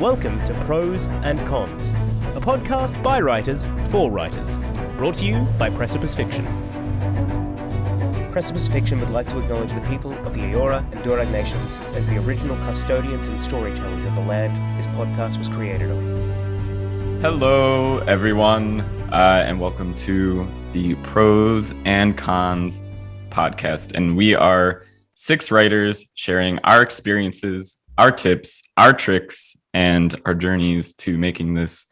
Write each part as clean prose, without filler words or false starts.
Welcome to Prose Cons, a podcast by writers for writers, brought to you by Precipice Fiction. Precipice Fiction would like to acknowledge the people of the Eora and Durag nations as the original custodians and storytellers of the land this podcast was created on. Hello, everyone, and welcome to the Prose and Cons podcast. And we are 6 writers sharing our experiences, our tips, our tricks, and our journeys to making this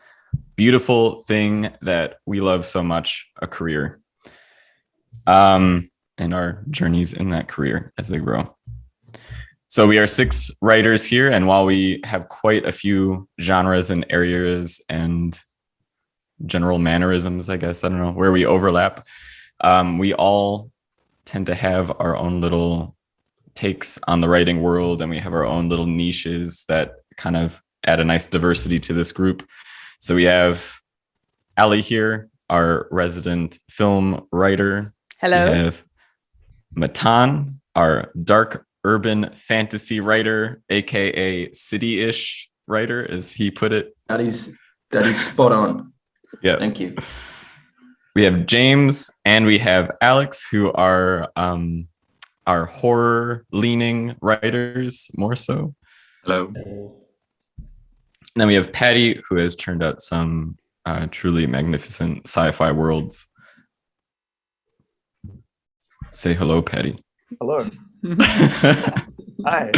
beautiful thing that we love so much a career. And our journeys in that career as they grow. So we are 6 writers here, and while we have quite a few genres and areas and general mannerisms, I guess, I don't know, where we overlap, we all tend to have our own little takes on the writing world, and we have our own little niches that kind of add a nice diversity to this group. So we have Ali here, our resident film writer. Hello. We have Matan, our dark urban fantasy writer, aka city-ish writer, as he put it. That is spot on. Yeah. Thank you. We have James and we have Alex, who are our horror-leaning writers, more so. Hello. And then we have Patty, who has turned out some truly magnificent sci-fi worlds. Say hello, Patty. Hello. Hi.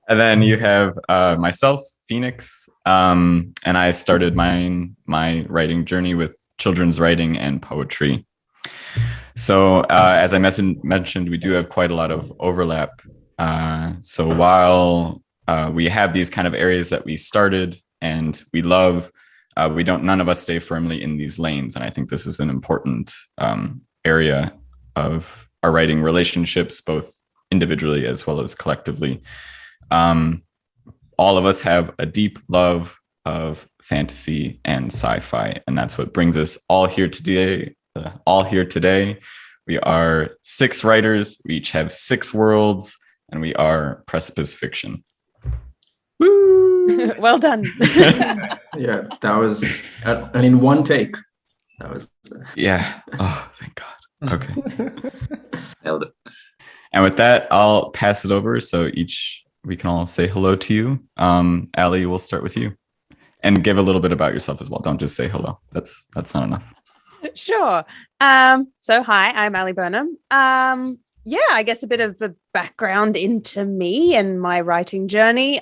And then you have myself, Phoenix, and I started my writing journey with children's writing and poetry. So as I mentioned, we do have quite a lot of overlap. So while we have these kind of areas that we started and we love, none of us stay firmly in these lanes. And I think this is an important area of our writing relationships, both individually as well as collectively. All of us have a deep love of fantasy and sci-fi, and that's what brings us all here today. We are 6 writers. We each have 6 worlds, and we are Precipice Fiction. Woo! Well done. Yeah, that was, and in one take. That was. Yeah. Oh, thank God. Okay. Nailed it. And with that, I'll pass it over so we can all say hello to you. Ali, we'll start with you. And give a little bit about yourself as well. Don't just say hello. That's not enough. Sure. So hi, I'm Ali Burnham. I guess a bit of a background into me and my writing journey.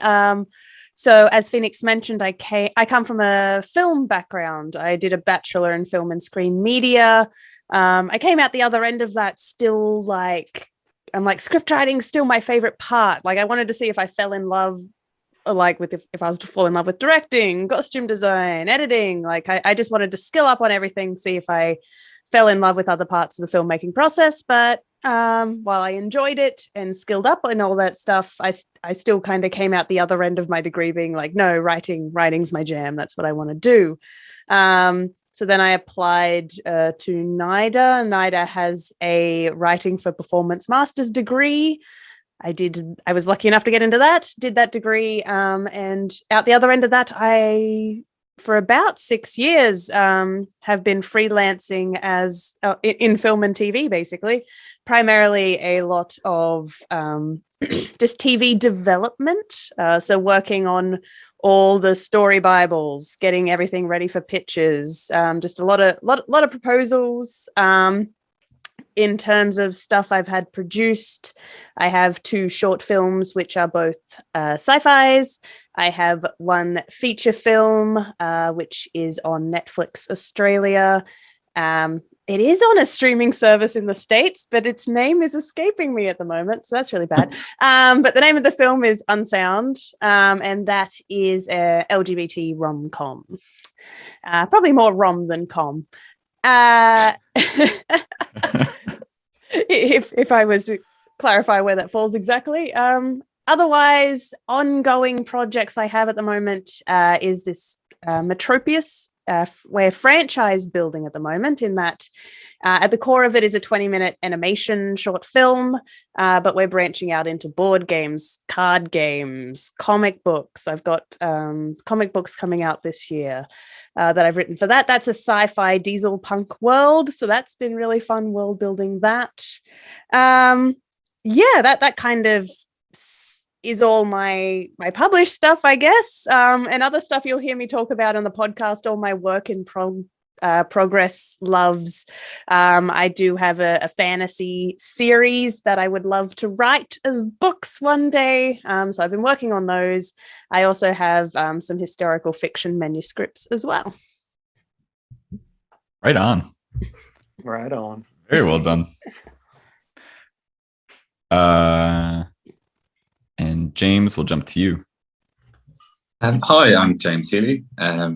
So as Phoenix mentioned, I come from a film background. I did a bachelor in film and screen media. I came out the other end of that still script writing still my favorite part. Like I wanted to see if I fell in love if I was to fall in love with directing, costume design, editing. Like I just wanted to skill up on everything, see if I fell in love with other parts of the filmmaking process. But while I enjoyed it and skilled up in all that stuff, I still kind of came out the other end of my degree being like, no, writing's my jam. That's what I want to do. So then I applied to NIDA. NIDA has a writing for performance master's degree. I was lucky enough to get into that, did that degree. And out the other end of that, for about 6 years, have been freelancing as in film and TV, basically, primarily a lot of just TV development. So working on all the story Bibles, getting everything ready for pitches, just a lot of proposals. In terms of stuff I've had produced, I have 2 short films, which are both sci-fis. I have 1 feature film, which is on Netflix Australia. It is on a streaming service in the States, but its name is escaping me at the moment, so that's really bad. But the name of the film is Unsound, and that is a LGBT rom-com. Probably more rom than com. If I was to clarify where that falls exactly. Otherwise, ongoing projects I have at the moment is this Metropius we're franchise building at the moment, in that at the core of it is a 20-minute animation short film, but we're branching out into board games, card games, comic books. I've got comic books coming out this year that I've written for that. That's a sci-fi diesel punk world, so that's been really fun world building that. That kind of is all my published stuff, I guess, and other stuff you'll hear me talk about on the podcast. All my work in progress loves. I do have a fantasy series that I would love to write as books one day, so I've been working on those. I also have some historical fiction manuscripts as well. Right on. Right on. Very well done. And James, we'll jump to you. Hi, I'm James Healy. I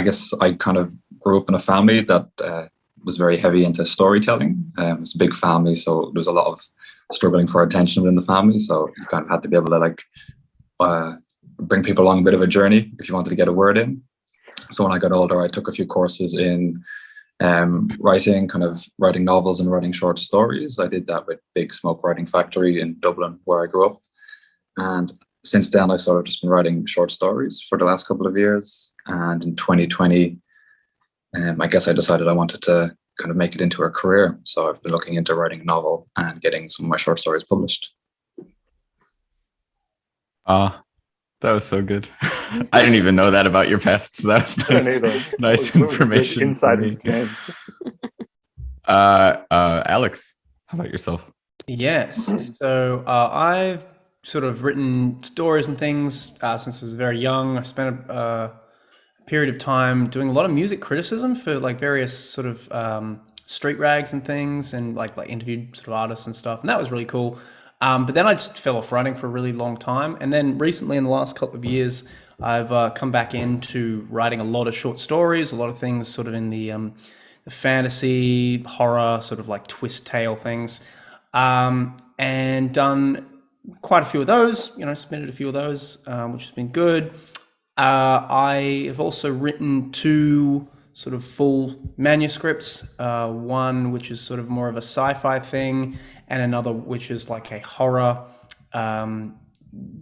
guess I kind of grew up in a family that was very heavy into storytelling. It was a big family, so there was a lot of struggling for attention within the family. So you kind of had to be able to bring people along a bit of a journey if you wanted to get a word in. So when I got older, I took a few courses in writing novels and writing short stories. I did that with Big Smoke Writing Factory in Dublin, where I grew up. And since then, I sort of just been writing short stories for the last couple of years. And in 2020, I guess I decided I wanted to kind of make it into a career. So I've been looking into writing a novel and getting some of my short stories published. That was so good. I didn't even know that about your past, so that's nice information. Inside of the game. Alex, how about yourself? Yes. So I've sort of written stories and things since I was very young. I spent a period of time doing a lot of music criticism for like various sort of street rags and things, and like interviewed sort of artists and stuff, and that was really cool. But then I just fell off writing for a really long time. And then recently, in the last couple of years, I've come back into writing a lot of short stories, a lot of things sort of in the fantasy, horror, sort of like twist tale things, and done quite a few of those, submitted a few of those, which has been good. I have also written 2 sort of full manuscripts, one which is sort of more of a sci-fi thing, and another which is like a horror,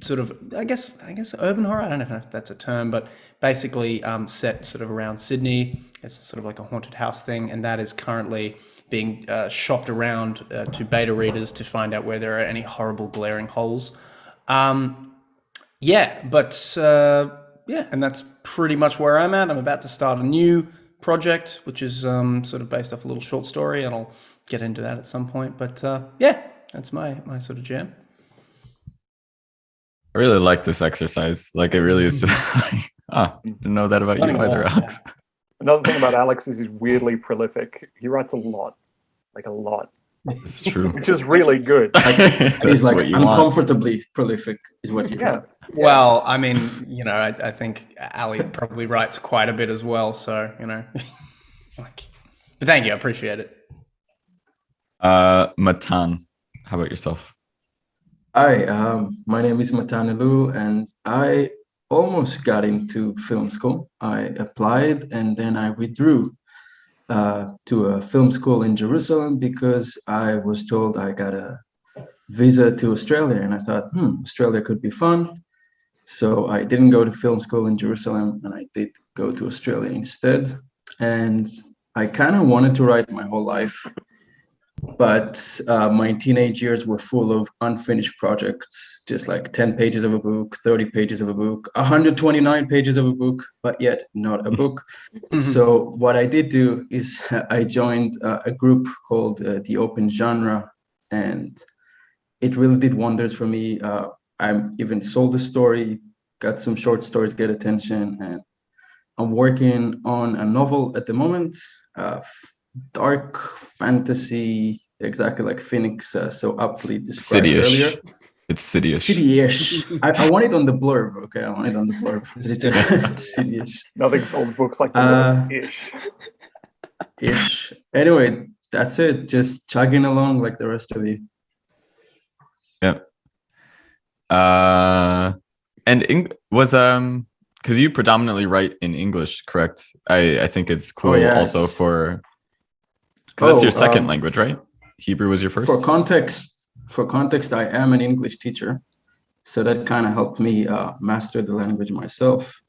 sort of, I guess urban horror. I don't know if that's a term, but basically set sort of around Sydney. It's sort of like a haunted house thing, and that is currently being shopped around to beta readers to find out where there are any horrible glaring holes. And that's pretty much where I'm at. I'm about to start a new project, which is sort of based off a little short story, and I'll get into that at some point. But that's my sort of jam. I really like this exercise. Like, it really is just like, didn't know that about you either, Alex. Another thing about Alex is he's weirdly prolific. He writes a lot. It's true. Which is really good. He's like uncomfortably prolific is what he yeah. Well, I mean, I think Ali probably writes quite a bit as well. So, but thank you. I appreciate it. Matan, how about yourself? Hi, my name is Matan Elu, and I almost got into film school. I applied and then I withdrew to a film school in Jerusalem because I was told I got a visa to Australia, and I thought, Australia could be fun. So I didn't go to film school in Jerusalem, and I did go to Australia instead. And I kind of wanted to write my whole life, but my teenage years were full of unfinished projects, just like 10 pages of a book, 30 pages of a book, 129 pages of a book, but yet not a book. So what I did do is I joined a group called The Open Genre, and it really did wonders for me. I even sold a story, got some short stories get attention, and I'm working on a novel at the moment, dark fantasy, exactly like Phoenix so aptly described earlier. It's city-ish. City-ish. I want it on the blurb, okay? I want it on the blurb. It's city-ish. Nothing sold books like the ish. Ish. Anyway, that's it. Just chugging along like the rest of you. Yep. And was because you predominantly write in English, correct? I think it's cool also it's- for, because that's your second um, language, right? Hebrew was your first? For context, I am an English teacher, so that kind of helped me master the language myself.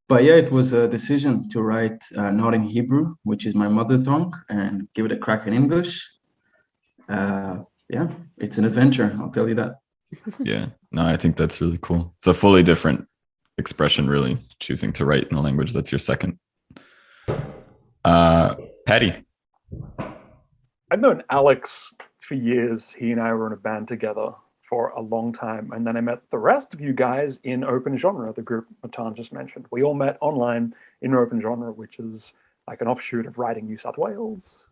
But yeah, it was a decision to write not in Hebrew, which is my mother tongue, and give it a crack in English. Yeah, it's an adventure, I'll tell you that. Yeah, no, I think that's really cool. It's a fully different expression, really, choosing to write in a language that's your second. Patty. I've known Alex for years. He and I were in a band together for a long time. And then I met the rest of you guys in Open Genre, the group Matan just mentioned. We all met online in Open Genre, which is like an offshoot of Writing New South Wales,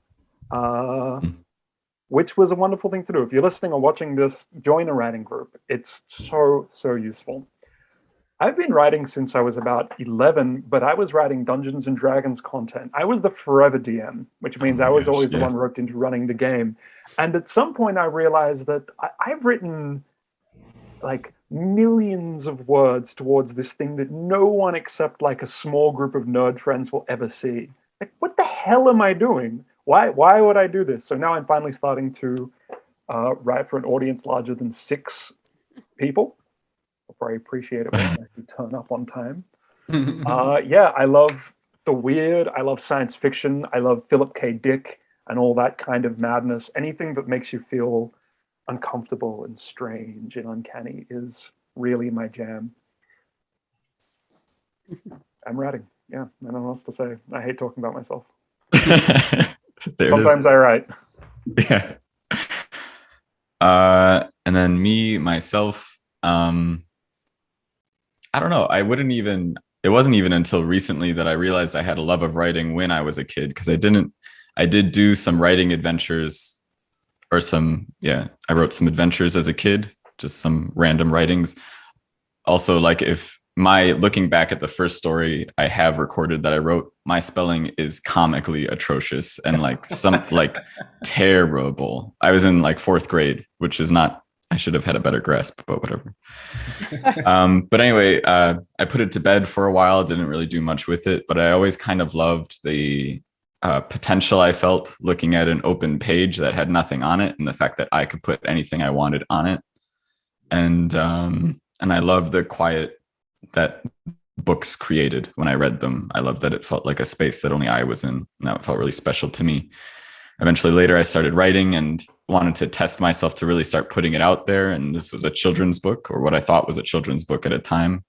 which was a wonderful thing to do. If you're listening or watching this, join a writing group. It's so, so useful. I've been writing since I was about 11, but I was writing Dungeons and Dragons content. I was the forever DM, which means I was always the one roped into running the game. And at some point I realized that I've written like millions of words towards this thing that no one except like a small group of nerd friends will ever see. Like, what the hell am I doing? Why would I do this? So now I'm finally starting to write for an audience larger than 6 people. Before I appreciate it when I actually turn up on time. Yeah, I love the weird. I love science fiction. I love Philip K. Dick and all that kind of madness. Anything that makes you feel uncomfortable and strange and uncanny is really my jam. I'm writing. Yeah, I don't know what else to say. I hate talking about myself. Sometimes I write. Yeah. And then myself, I don't know. It wasn't even until recently that I realized I had a love of writing when I was a kid, because I did do some writing adventures I wrote some adventures as a kid, just some random writings. Also, like looking back at the first story I have recorded that I wrote, my spelling is comically atrocious and like terrible. I was in like 4th grade, which is not, I should have had a better grasp, but whatever. But anyway, I put it to bed for a while, didn't really do much with it, but I always kind of loved the potential I felt looking at an open page that had nothing on it, and the fact that I could put anything I wanted on it. And I love the quiet that books created when I read them. I love that it felt like a space that only I was in, and that felt really special to me. Eventually later I started writing and wanted to test myself to really start putting it out there. And this was a children's book, or what I thought was a children's book at a time.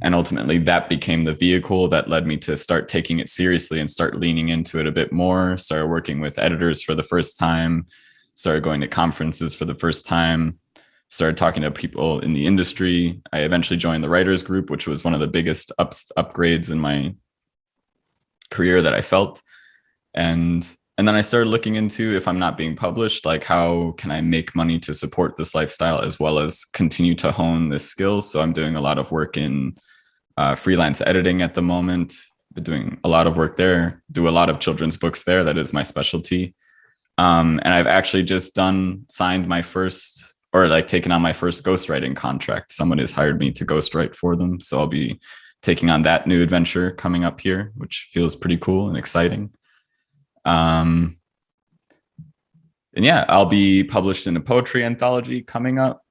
And ultimately that became the vehicle that led me to start taking it seriously and start leaning into it a bit more, started working with editors for the first time, started going to conferences for the first time, started talking to people in the industry. I eventually joined the writers group, which was one of the biggest upgrades in my career that I felt. And then I started looking into, if I'm not being published, like how can I make money to support this lifestyle as well as continue to hone this skill? So I'm doing a lot of work in freelance editing at the moment, been doing a lot of work there, do a lot of children's books there. That is my specialty. And I've actually just taken on my first ghostwriting contract. Someone has hired me to ghostwrite for them. So I'll be taking on that new adventure coming up here, which feels pretty cool and exciting. And yeah, I'll be published in a poetry anthology coming up.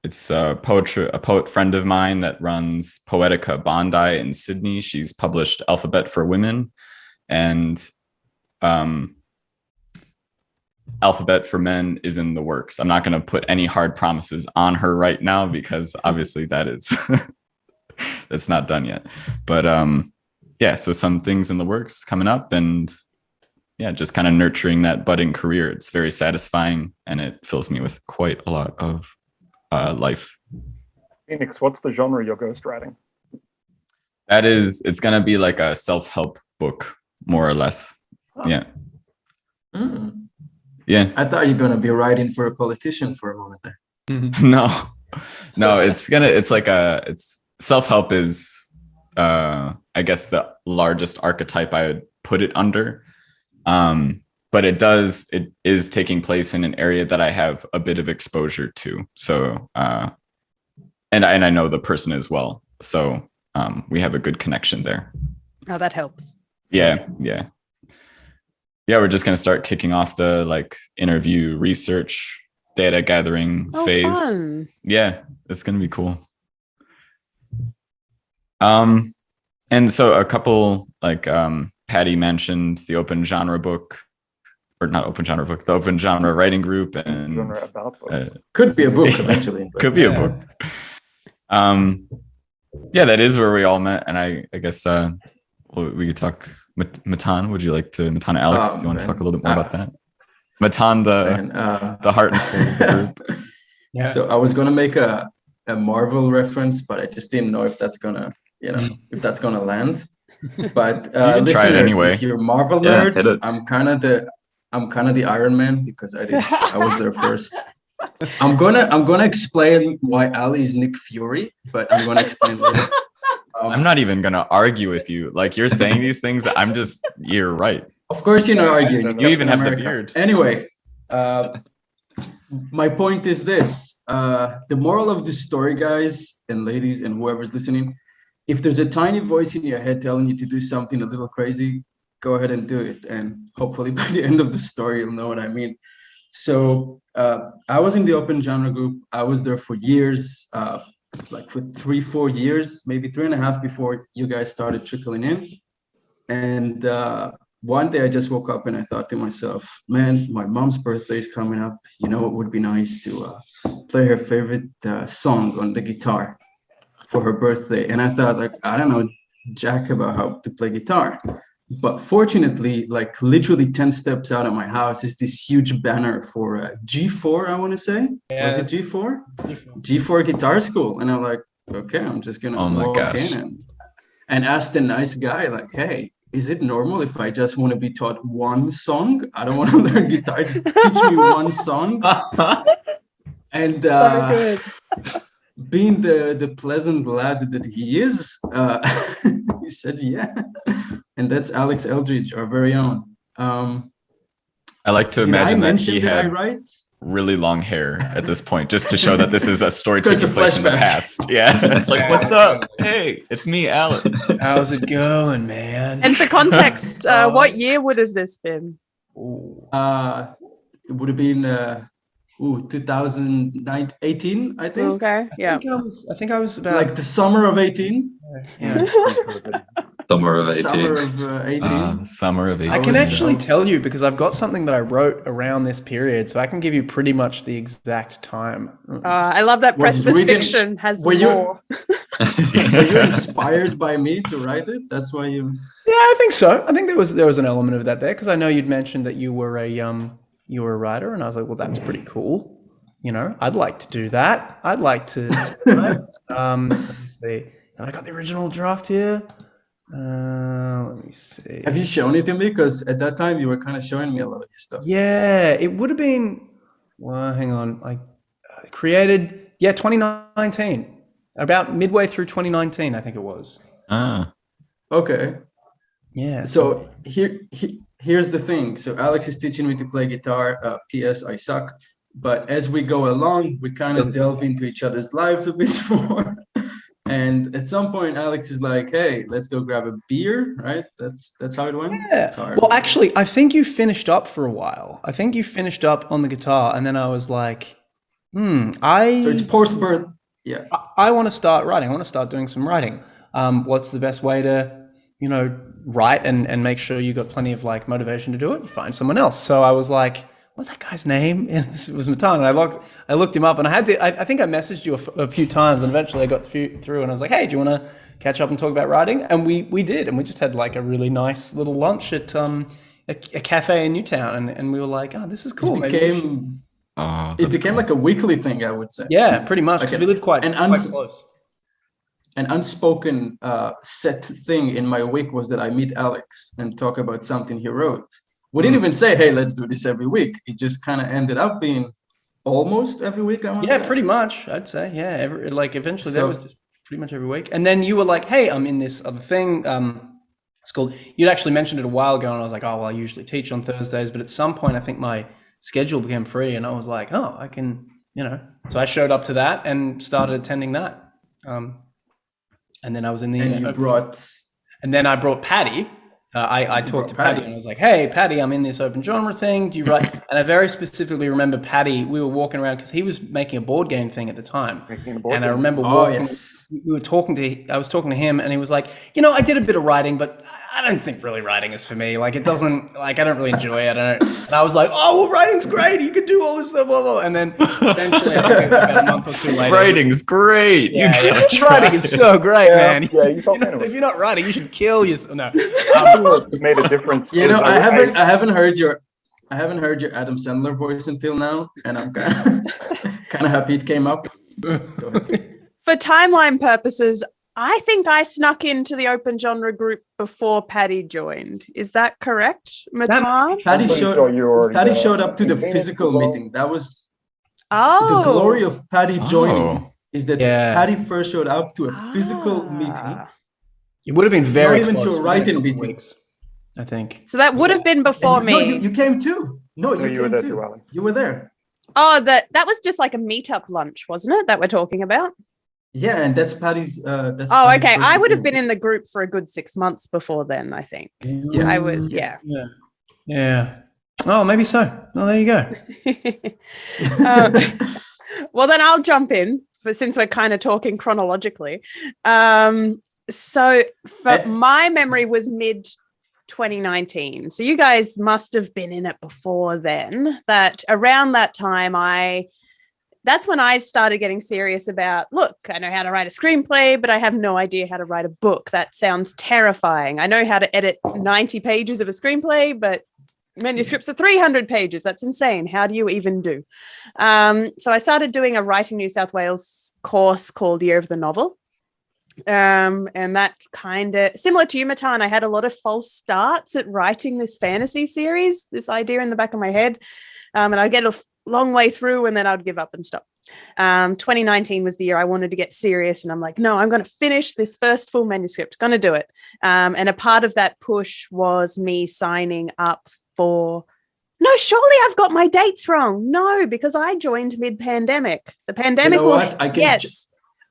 It's a poet friend of mine that runs Poetica Bondi in Sydney. She's published Alphabet for Women and Alphabet for Men is in the works. I'm not going to put any hard promises on her right now because obviously that's not done yet. But yeah, so some things in the works coming up, and yeah, just kind of nurturing that budding career. It's very satisfying and it fills me with quite a lot of life. Phoenix, what's the genre you're ghostwriting? It's going to be like a self-help book, more or less. Huh. Yeah. Mm. Yeah. I thought you were going to be writing for a politician for a moment there. Mm-hmm. No, it's self-help is, I guess the largest archetype I would put it under. But it is taking place in an area that I have a bit of exposure to. So, and I know the person as well. So we have a good connection there. Oh, that helps. Yeah. We're just going to start kicking off the like interview research data gathering phase. Fun. Yeah, it's going to be cool. And so a couple like Patty mentioned the open genre book, or not open genre book, the open genre writing group, and Genre about book. Could be a book eventually. But could be a book. Yeah, that is where we all met, and I guess we could talk. Matan, would you like to? Matan, Alex, do you want to talk a little bit more about that? Matan, the heart and soul of the group. Yeah. So I was gonna make a Marvel reference, but I just didn't know if that's gonna, if that's gonna land. But can try it anyway. If you're Marvel Yeah, nerds, I'm kind of the Iron Man because I was there first. I'm gonna explain why Ali is Nick Fury, but I'm gonna explain later. I'm not even gonna argue with you. Like you're saying these things, you're right. Of course, you're not arguing. You even have the beard. Anyway, my point is this: the moral of the story, guys and ladies and whoever's listening, if there's a tiny voice in your head telling you to do something a little crazy, go ahead and do it, and hopefully by the end of the story, you'll know what I mean. So I was in the open genre group. I was there for years. Like for 3-4 years, maybe 3.5 before you guys started trickling in. And one day I just woke up and I thought to myself, man, my mom's birthday is coming up. It would be nice to play her favorite song on the guitar for her birthday. And I thought, like, I don't know jack about how to play guitar. But fortunately, like literally 10 steps out of my house is this huge banner for G4, I want to say. Yeah. Was it G4? G4 Guitar School. And I'm like, okay, I'm just going to walk in and ask the nice guy, like, hey, is it normal if I just want to be taught one song? I don't want to learn guitar. Just teach me one song. And So good. being the pleasant lad that he is, he said, yeah. And that's Alex Eldridge, our very own. I like to imagine that he had really long hair at this point, just to show that this is a story taking place in the past. Yeah, it's like, what's up? Hey, it's me, Alex. How's it going, man? And for context, what year would have this been? It would have been 2018, I think. Okay, yeah. I think I was about like the summer of 18. Yeah. Summer of 18. Summer of 18. Summer of 18. I can actually tell you because I've got something that I wrote around this period, so I can give you pretty much the exact time. I love that Precipice fiction has more. Were you inspired by me to write it? That's why you. Yeah, I think so. I think there was an element of that there because I know you'd mentioned that you were a writer, and I was like, well, that's pretty cool. I'd like to do that. I'd like to write. And I got the original draft here. Let me see. Have you shown it to me? Because at that time you were kind of showing me a lot of your stuff. Yeah, it would have been. Well, hang on. I created 2019. About midway through 2019, I think it was. Okay. Yeah. So here's the thing. So Alex is teaching me to play guitar. P.S. I suck. But as we go along, we kind of delve into each other's lives a bit more. And at some point, Alex is like, hey, let's go grab a beer, right? That's how it went? Yeah. Well, actually, I think you finished up for a while. I think you finished up on the guitar. And then I was like, So it's post-birth. Yeah. I want to start writing. I want to start doing some writing. What's the best way to, write and make sure you got plenty of like motivation to do it? Find someone else. So I was like, what's that guy's name? And it was Matan. And I looked him up, and I think I messaged you a few times, and eventually I got through, and I was like, hey, do you want to catch up and talk about writing? And we did, and we just had like a really nice little lunch at a cafe in Newtown, and we were like, oh, this is cool. It became like a weekly thing, I would say. Yeah, pretty much, because we live quite close. An unspoken set thing in my week was that I meet Alex and talk about something he wrote. We didn't even say, hey, let's do this every week. It just kind of ended up being almost every week, I want to say. Pretty much, I'd say. Yeah, eventually that was just pretty much every week. And then you were like, hey, I'm in this other thing. It's called, you'd actually mentioned it a while ago, and I was like, oh, well, I usually teach on Thursdays. But at some point, I think my schedule became free, and I was like, oh, I can, So I showed up to that and started attending that. and then I was in the. And you brought. And then I brought Paddy. I talked to Paddy and I was like, "Hey, Paddy, I'm in this open genre thing. Do you write?" And I very specifically remember Paddy. We were walking around because he was making a board game thing at the time, and I remember walking. We were talking to. I was talking to him, and he was like, I did a bit of writing, but I don't think really writing is for me. Like, it doesn't. Like, I don't really enjoy it. And I was like, "Oh, well, writing's great. You can do all this stuff." Blah, blah. And then eventually, I think about a month or two later, writing's great. Writing is so great, man. Yeah, if you're not writing, you should kill yourself. No. Made a difference. I haven't heard your Adam Sandler voice until now, and I'm kind of happy it came up. For timeline purposes, I think I snuck into the open genre group before Paddy joined. Is that correct, Matan? Paddy showed up to the physical meeting. That was the glory of Paddy joining. Is that Paddy first showed up to a physical meeting. It would have been very not even close. to a writing meeting. Weeks, I think. So that would have been before me. No, you came too. No, you were came there too. Alex. You were there. Oh, that was just like a meetup lunch, wasn't it? That we're talking about. Yeah, and that's Paddy's. Okay. I would have been in the group for a good 6 months before then. I think. Yeah, I was. Yeah. Oh, maybe so. Oh, there you go. Well, then I'll jump in since we're kind of talking chronologically. So for my memory was mid 2019. So you guys must have been in it before then. That around that time, that's when I started getting serious about, look, I know how to write a screenplay, but I have no idea how to write a book. That sounds terrifying. I know how to edit 90 pages of a screenplay, but manuscripts are 300 pages. That's insane. How do you even do? So I started doing a Writing New South Wales course called Year of the Novel. And that kind of similar to you, Matan, I had a lot of false starts at writing this fantasy series, this idea in the back of my head. And I'd get a long way through and then I'd give up and stop. 2019 was the year I wanted to get serious. And I'm like, no, I'm going to finish this first full manuscript, going to do it. And a part of that push was me signing up for... No, surely I've got my dates wrong. No, because I joined mid-pandemic. The pandemic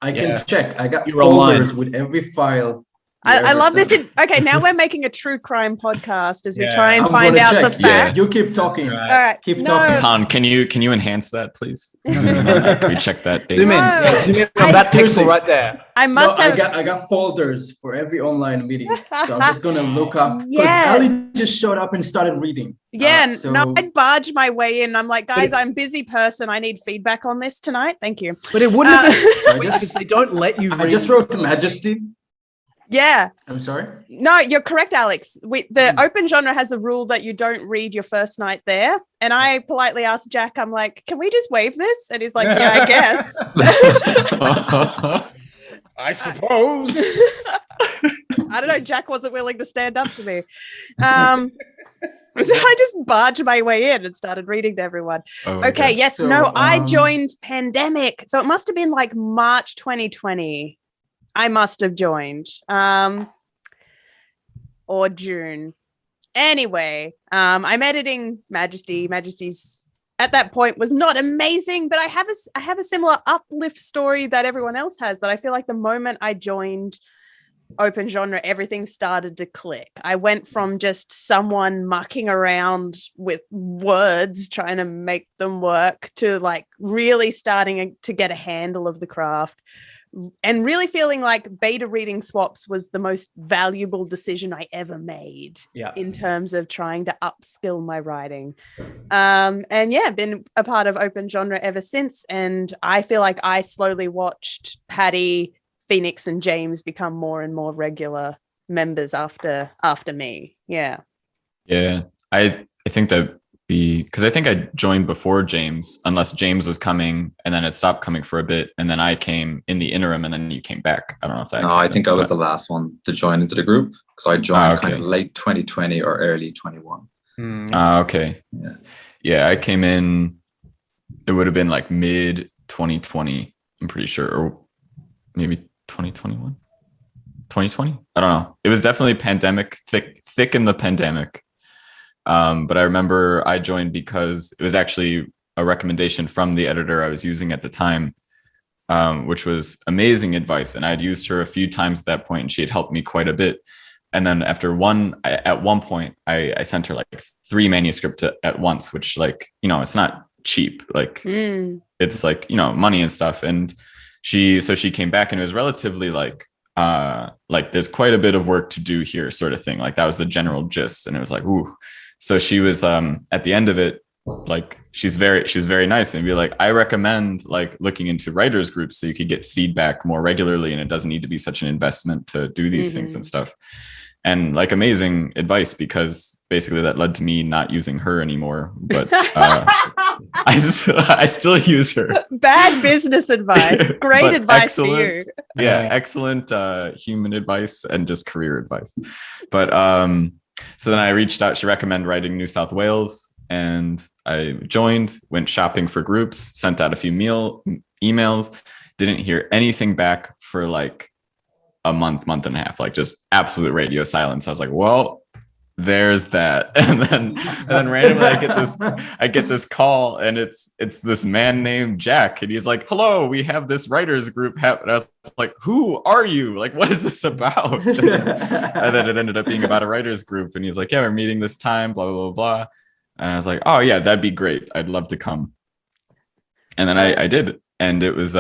I can check. I got You're folders online. with every file. I love this. Okay, now we're making a true crime podcast as we try and I'm find gonna out check. the facts. You keep talking. All right. Keep talking. Tom, can you enhance that, please? Can we check that date? Zoom in. No. Zoom in on that pixel right there. I must have. I got folders for every online meeting. So I'm just gonna look up because Yes. Ali just showed up and started reading. Yeah, So no, I'd barge my way in. I'm like, guys, I'm a busy person. I need feedback on this tonight. Thank you. But it wouldn't have been I because they don't let you read. I just wrote to Majesty. Yeah. I'm sorry. No, you're correct, Alex. The open genre has a rule that you don't read your first night there. And I politely asked Jack, I'm like, can we just waive this? And he's like, yeah, I guess. I suppose. I don't know. Jack wasn't willing to stand up to me. So I just barged my way in and started reading to everyone. Okay. Yes. So, no, I joined pandemic. So it must have been like March 2020. I must have joined. Or June. Anyway, I'm editing Majesty. Majesty's at that point was not amazing, but I have a similar uplift story that everyone else has, that I feel like the moment I joined open genre, everything started to click. I went from just someone mucking around with words trying to make them work to like really starting to get a handle of the craft and really feeling like beta reading swaps was the most valuable decision I ever made in terms of trying to upskill my writing. And yeah, been a part of open genre ever since. And I feel like I slowly watched Paddy, Phoenix and James become more and more regular members after me. Yeah. I think that because I think I joined before James, unless James was coming and then it stopped coming for a bit, and then I came in the interim and then you came back. I don't know if that. No, I think I was the last one to join into the group because I joined kind of late 2020 or early 21. Okay. Yeah, I came in. It would have been like mid 2020. I'm pretty sure, or maybe 2021, 2020. I don't know. It was definitely pandemic, thick in the pandemic. But I remember I joined because it was actually a recommendation from the editor I was using at the time. which was amazing advice. And I'd used her a few times at that point, and she had helped me quite a bit. And then at one point, I sent her like 3 manuscripts at once, which, like, you know, it's not cheap. Like it's like, you know, money and stuff. And she came back, and it was relatively like there's quite a bit of work to do here, sort of thing. Like that was the general gist. And it was like, ooh. So she was at the end of it, like she was very nice, and be like, I recommend like looking into writers groups so you could get feedback more regularly, and it doesn't need to be such an investment to do these things and stuff. And like amazing advice, because basically that led to me not using her anymore. But I still use her. Bad business advice. Great advice for you. Yeah, excellent human advice and just career advice. But so then I reached out. She recommended writing New South Wales, and I joined, went shopping for groups, sent out a few emails, didn't hear anything back for like a month and a half, like just absolute radio silence. I was like, well, there's that. And then randomly I get this call, and it's this man named Jack, and he's like, hello, we have this writers group. And I was like, who are you? Like, what is this about? And then it ended up being about a writers group, and he's like, yeah, we're meeting this time, blah, blah, blah, blah. And I was like, oh yeah, that'd be great. I'd love to come. And then I did. And it was,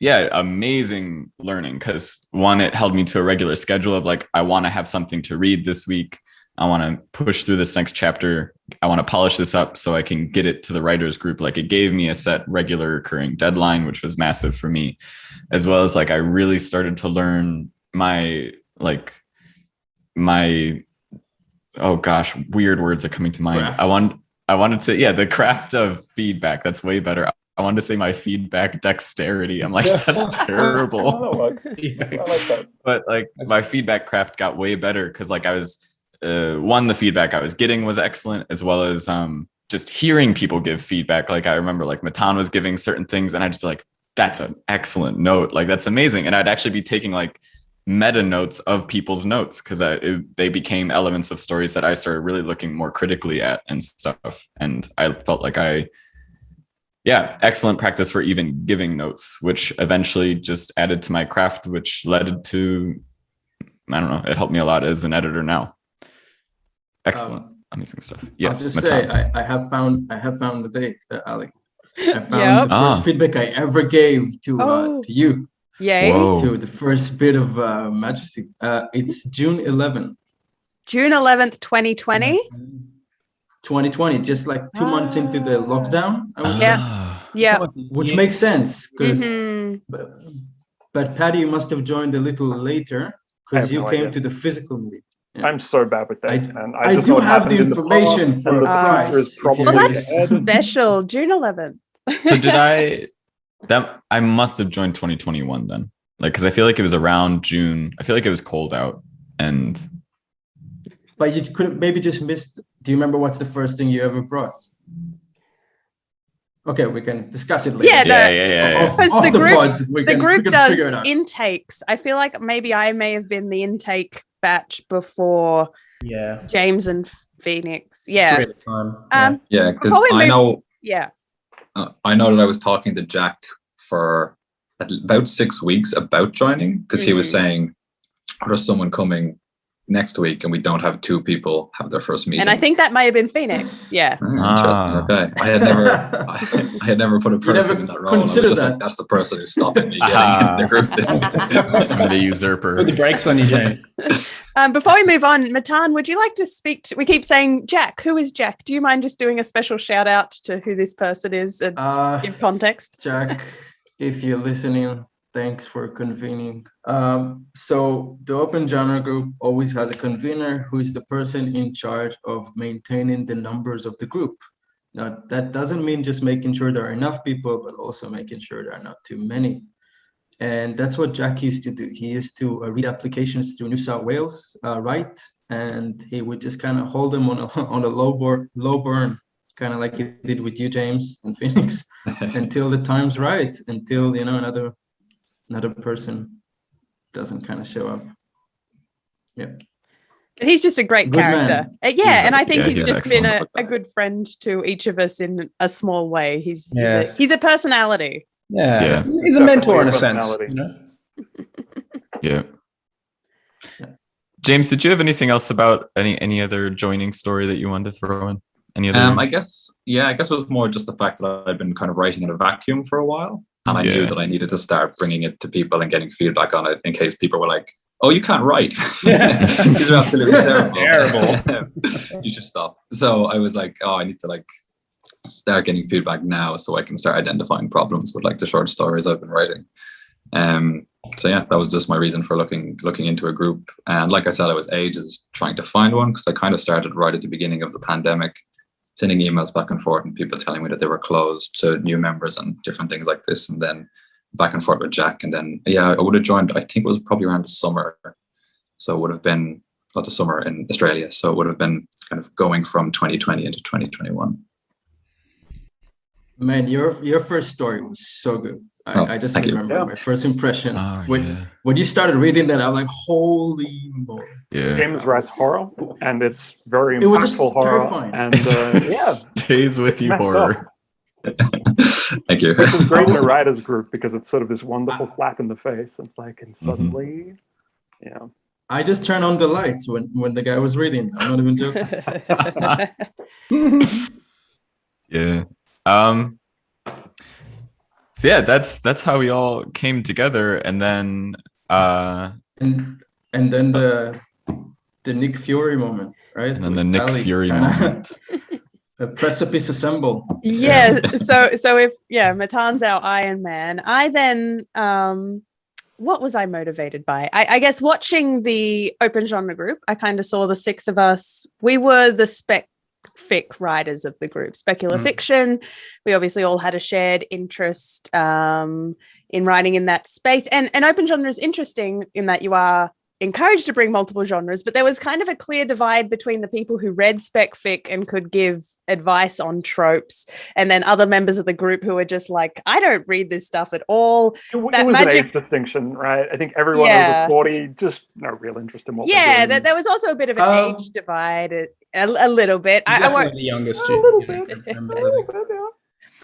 amazing learning, because one, it held me to a regular schedule of like, I want to have something to read this week. I want to push through this next chapter. I want to polish this up so I can get it to the writers group. Like it gave me a set regular recurring deadline, which was massive for me, as well as like, I really started to learn oh gosh, weird words are coming to mind. Craft. I wanted to, the craft of feedback. That's way better. I wanted to say my feedback dexterity. I'm like, that's terrible. I like that. But like my feedback craft got way better, because like I was, the feedback I was getting was excellent, as well as just hearing people give feedback. Like I remember like Matan was giving certain things, and I'd just be like, that's an excellent note. Like that's amazing. And I'd actually be taking like meta notes of people's notes, because they became elements of stories that I started really looking more critically at and stuff. And I felt like excellent practice for even giving notes, which eventually just added to my craft, which led to, I don't know, it helped me a lot as an editor now. Excellent. Amazing stuff. Yes. I'll just say I have found the date, Ali. I found the first feedback I ever gave to you. Yay. Whoa. To the first bit of Majesty. It's June 11th. June 11th, 2020. 2020, just like 2 months into the lockdown. I would say. Yeah. Which makes sense. But Patty, you must have joined a little later, because you came to the physical meeting. Yeah. I'm so bad with dates, man. I do have the information for a prize. Well, that's special. June 11th. So I must have joined 2021 then. Like, because I feel like it was around June. I feel like it was cold out. But you could have maybe just missed. Do you remember what's the first thing you ever brought? Okay, we can discuss it later. Yeah. Because the group does intakes. I feel like maybe I may have been the intake batch before James and Phoenix. Yeah. Because I know. Yeah. I know that I was talking to Jack for about 6 weeks about joining, because he was saying, there's someone coming next week, and we don't have 2 people have their first meeting. And I think that may have been Phoenix. Yeah. Interesting. Okay. I had never put a person in that role. Consider that. Like, that's the person who's stopping me getting into the group this week. I'm the usurper. Put the brakes on you, James. Before we move on, Matan, would you like to speak we keep saying Jack. Who is Jack? Do you mind just doing a special shout out to who this person is and give context? Jack, if you're listening, thanks for convening. So the Open Genre Group always has a convener who is the person in charge of maintaining the numbers of the group. Now, that doesn't mean just making sure there are enough people, but also making sure there are not too many. And that's what Jack used to do. He used to read applications through New South Wales, right? And he would just kind of hold them on a low burn, kind of like he did with you, James and Phoenix, until the time's right, until, another person doesn't kind of show up. Yeah. He's just a great character. And I think he's just been a good friend to each of us in a small way. He's a personality. Yeah. He's a mentor in a sense. Personality. Yeah. James, did you have anything else about any other joining story that you wanted to throw in? Any other? I guess it was more just the fact that I'd been kind of writing in a vacuum for a while, and I knew that I needed to start bringing it to people and getting feedback on it in case people were like, "Oh, you can't write. These are absolutely terrible. You should stop." So I was like, "Oh, I need to like start getting feedback now, so I can start identifying problems with like the short stories I've been writing." So yeah, that was just my reason for looking into a group. And like I said, I was ages trying to find one because I kind of started right at the beginning of the pandemic, sending emails back and forth and people telling me that they were closed to new members and different things like this. And then back and forth with Jack. And then, I would have joined, I think it was probably around the summer. So it would have been the summer in Australia. So it would have been kind of going from 2020 into 2021. Man, your first story was so good. I just remember my first impression. When you started reading that, I'm like, holy moly. Yeah. James writes horror, and it's very impactful horror. Terrifying. And stays with you horror. Thank you. Which is great in a writer's group because it's sort of this wonderful slap in the face. It's like, and suddenly, I just turned on the lights when the guy was reading. I'm not even joking. Yeah. So yeah, that's how we all came together, and then and then the Nick Fury moment, right? And then the Nick Fury moment. The Precipice Assemble. Yeah. So if Matan's our Iron Man, I then what was I motivated by? I guess watching the open genre group, I kind of saw the six of us. We were the fic writers of the group, speculative fiction. We obviously all had a shared interest in writing in that space, and open genre is interesting in that you are encouraged to bring multiple genres, but there was kind of a clear divide between the people who read spec fic and could give advice on tropes, and then other members of the group who were just like, I don't read this stuff at all. It was an age distinction, right? I think everyone over 40, just no real interest in what they're doing. There was also a bit of an age divide, a little bit. I won't the youngest. A little bit, yeah.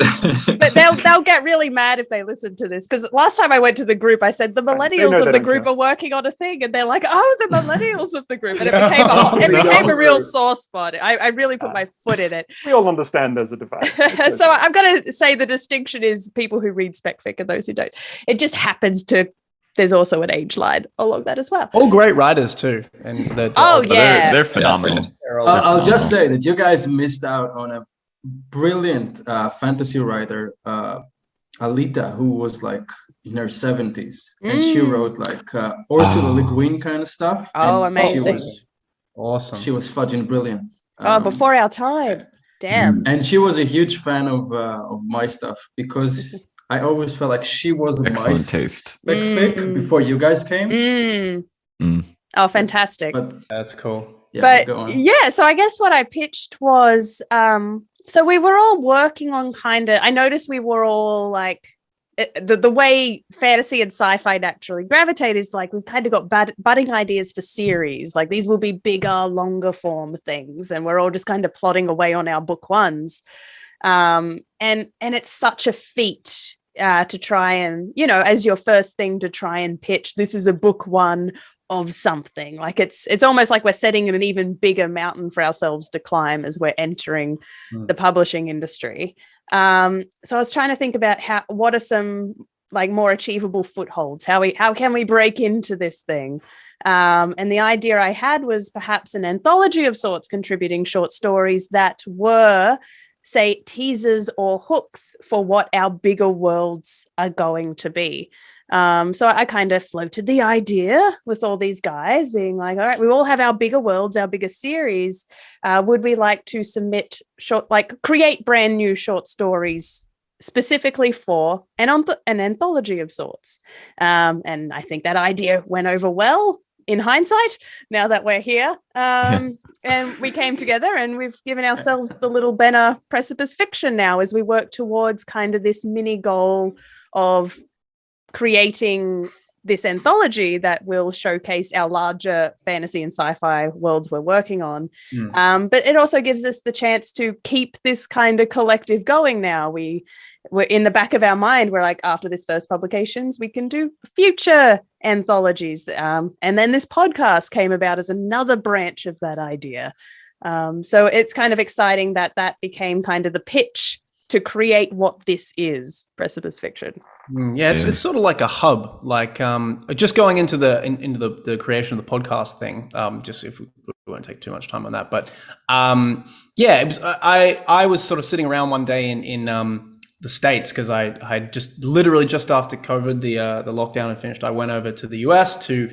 But they'll get really mad if they listen to this, because last time I went to the group, I said the millennials of the group are working on a thing, and they're like, "Oh, the millennials of the group," and it became a real sore spot. I really put my foot in it. We all understand there's a divide. So I'm going to say the distinction is people who read spec fic and those who don't. It just happens to. There's also an age line along that as well. All great writers too, and they're phenomenal. I'll just say that you guys missed out on a brilliant fantasy writer, Alita, who was like in her 70s, and she wrote like Ursula Le Guin kind of stuff. Oh, amazing! Awesome. She was fudging brilliant. Before our time. Damn. And she was a huge fan of my stuff because I always felt like she was excellent taste. Spec fic before you guys came. Oh, fantastic! But that's cool. Yeah, so I guess what I pitched was so we were all working on I noticed we were all like the way fantasy and sci-fi naturally gravitate is like we've kind of got budding ideas for series, like these will be bigger, longer form things, and we're all just kind of plodding away on our book ones, and it's such a feat to try and, as your first thing to try and pitch, this is a book one of something. Like it's almost like we're setting an even bigger mountain for ourselves to climb as we're entering the publishing industry. So I was trying to think about what are some like more achievable footholds? How can we break into this thing? And the idea I had was perhaps an anthology of sorts, contributing short stories that were, say, teasers or hooks for what our bigger worlds are going to be. So I kind of floated the idea with all these guys being like, all right, we all have our bigger worlds, our bigger series. Would we like to submit create brand new short stories specifically for an anthology of sorts? And I think that idea went over well in hindsight, now that we're here. And we came together and we've given ourselves the little banner Precipice Fiction now as we work towards kind of this mini goal of creating this anthology that will showcase our larger fantasy and sci-fi worlds we're working on. But it also gives us the chance to keep this kind of collective going now. We're in the back of our mind, we're like, after this first publications, we can do future anthologies. And then this podcast came about as another branch of that idea. So it's kind of exciting that became kind of the pitch to create what this is, Precipice Fiction. Yeah, it's sort of like a hub, like just going into the creation of the podcast thing. Just if we won't take too much time on that, but yeah, it was. I was sort of sitting around one day in the States because I just literally just after COVID the lockdown had finished, I went over to the US to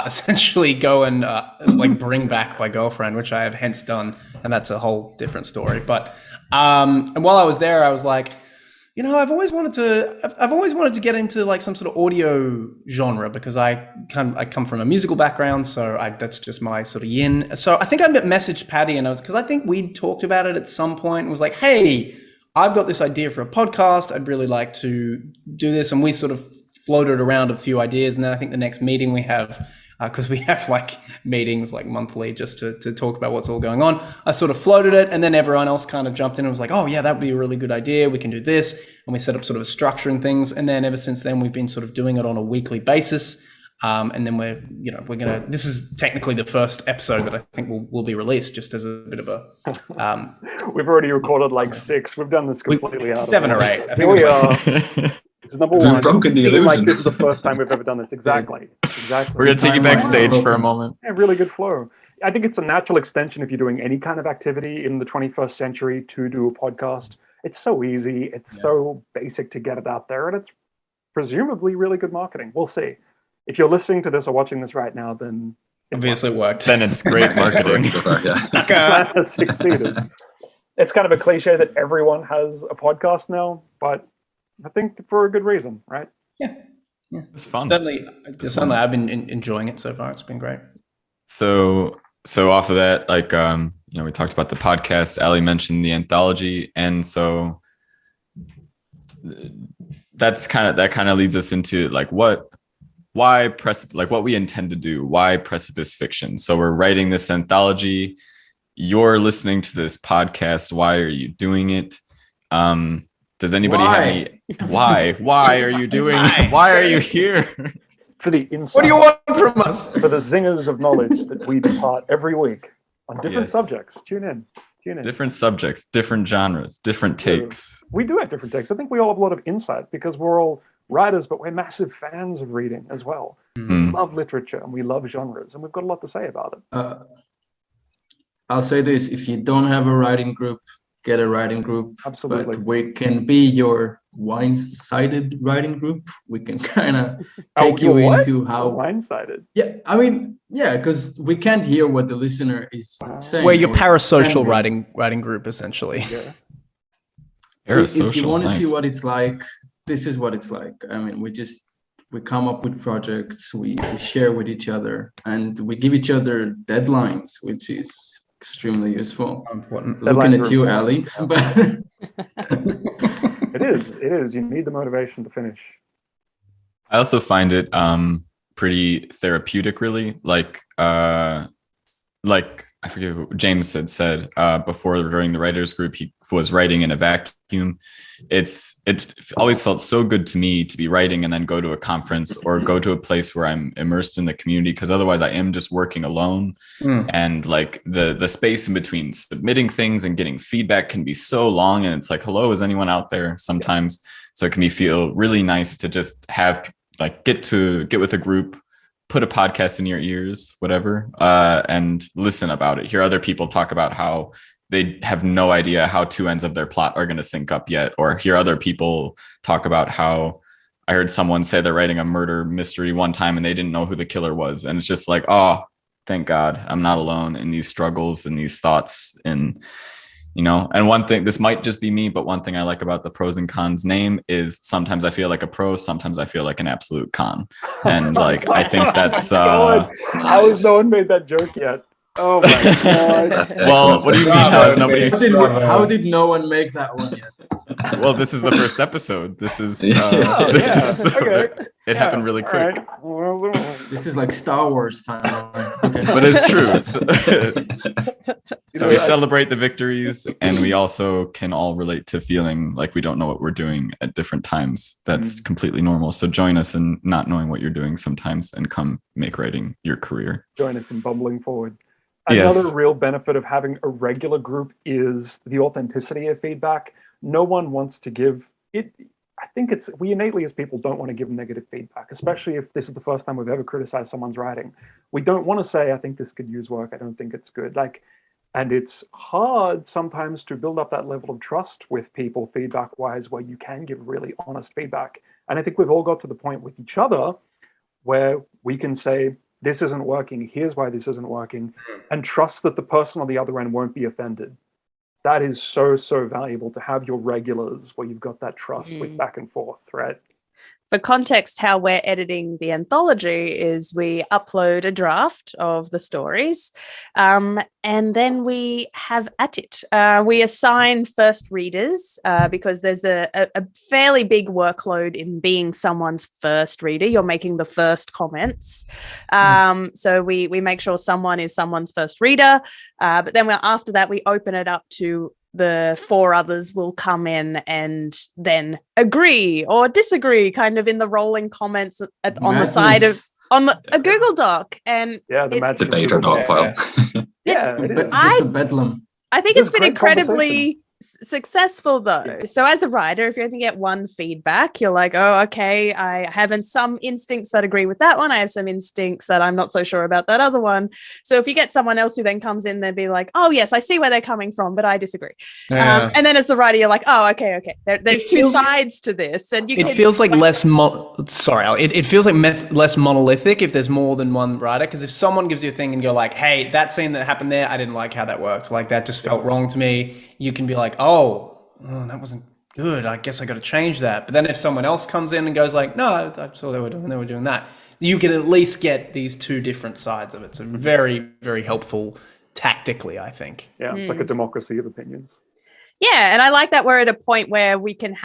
essentially go and like bring back my girlfriend, which I have hence done, and that's a whole different story. But and while I was there, I was like, you know, I've always wanted to get into like some sort of audio genre because I come from a musical background, so that's just my sort of yin. So I think I messaged Patty, and because I think we'd talked about it at some point, and was like, hey, I've got this idea for a podcast. I'd really like to do this, and we sort of floated around a few ideas, and then I think the next meeting we have, because we have like meetings like monthly just to talk about what's all going on, I sort of floated it, and then everyone else kind of jumped in and was like, oh yeah, that would be a really good idea, we can do this, and we set up sort of a structure and things, and then ever since then we've been sort of doing it on a weekly basis, and then we're gonna, this is technically the first episode that I think will be released, just as a bit of a we've already recorded like 6. We've done this completely out of 7 or 8. I think Here we are. It's number We've 1. broken the Seemed like illusion. this is the first time we've ever done this. Exactly. We're going to take you backstage for a moment. Yeah, really good flow. I think it's a natural extension if you're doing any kind of activity in the 21st century to do a podcast. It's so easy. It's so basic to get it out there, and it's presumably really good marketing. We'll see. If you're listening to this or watching this right now, then obviously it worked. Then it's great marketing. Plan has succeeded. It's kind of a cliche that everyone has a podcast now, but I think for a good reason, right? Yeah. It's fun. Certainly I've been enjoying it so far. It's been great. So off of that, like we talked about the podcast. Ali mentioned the anthology, and so that kind of leads us into like what we intend to do. Why Precipice Fiction? So we're writing this anthology. You're listening to this podcast. Why are you doing it? Does anybody have any? Why are you doing? Why are you here? For the insight. What do you want from us? For the zingers of knowledge that we depart every week on different subjects. Tune in. Different subjects, different genres, different takes. We do have different takes. I think we all have a lot of insight because we're all writers, but we're massive fans of reading as well. We love literature and we love genres, and we've got a lot to say about it. I'll say this: if you don't have a writing group, get a writing group. Absolutely. But we can be your wine-sided writing group. We can kind of take you into how wine-sided. Yeah, I mean, yeah, because we can't hear what the listener is saying. We're your parasocial writing group, essentially. Yeah. If you want to see what it's like, this is what it's like. I mean, we come up with projects, we share with each other, and we give each other deadlines, which is extremely useful. Important. Looking at you, Ali. It is. You need the motivation to finish. I also find it pretty therapeutic, really. Like I forget what James had said before during the writers group, he was writing in a vacuum. It always felt so good to me to be writing and then go to a conference or go to a place where I'm immersed in the community, because otherwise I am just working alone. And like the space in between submitting things and getting feedback can be so long, and it's like, hello, is anyone out there sometimes? So it can feel really nice to just have like get with a group, put a podcast in your ears, whatever, and listen about it. Hear other people talk about how they have no idea how two ends of their plot are going to sync up yet, or hear other people talk about how I heard someone say they're writing a murder mystery one time and they didn't know who the killer was. And it's just like, oh, thank God I'm not alone in these struggles and these thoughts. And, and one thing, this might just be me, but one thing I like about the Pros and Cons name is sometimes I feel like a pro, sometimes I feel like an absolute con. And like, I think that's, how has no one made that joke yet? Oh my god. That's Well, excellent. what do you mean? How is nobody? How did no one make that one yet? Well, this is the first episode. This is Oh, this yeah. is Okay. it happened really All quick. right. Well, This is like Star Wars time. Okay. But it's true. So, You so know, we I- celebrate the victories, and we also can all relate to feeling like we don't know what we're doing at different times. That's completely normal. So join us in not knowing what you're doing sometimes, and come make writing your career. join us in bumbling forward. Yes. Another real benefit of having a regular group is the authenticity of feedback. No one wants to give it. I think we innately as people don't want to give negative feedback, especially if this is the first time we've ever criticized someone's writing. We don't want to say, I think this could use work. I don't think it's good. And it's hard sometimes to build up that level of trust with people feedback wise, where you can give really honest feedback. And I think we've all got to the point with each other where we can say, this isn't working, here's why this isn't working, and trust that the person on the other end won't be offended. That is so, so valuable to have your regulars where you've got that trust with back and forth, right? For context, how we're editing the anthology is we upload a draft of the stories, and then we have at it. We assign first readers because there's a fairly big workload in being someone's first reader. You're making the first comments. So we make sure someone is someone's first reader, but then after that, we open it up to the 4 others will come in and then agree or disagree, kind of in the rolling comments on the side of a Google Doc. And Yeah, the magic Debater dog pile. Yeah, it is. Just a bedlam. I think It's it's been great incredibly successful though. So as a writer, if you only get one feedback, you're like, oh, okay, I have some instincts that agree with that one. I have some instincts that I'm not so sure about that other one. So if you get someone else who then comes in, they'll be like, oh yes, I see where they're coming from, but I disagree. Yeah. And then as the writer, you're like, oh, okay. There's two sides to this, and It feels like less. It feels like less monolithic if there's more than one writer. Because if someone gives you a thing and you're like, "Hey, that scene that happened there, I didn't like how that works. Like that just felt wrong to me." You can be like, "Oh, that wasn't good. I guess I got to change that." But then if someone else comes in and goes like, "No, I saw they were doing that," you can at least get these two different sides of it. So very, very helpful tactically, I think. Yeah, it's like a democracy of opinions. Yeah, and I like that we're at a point where we can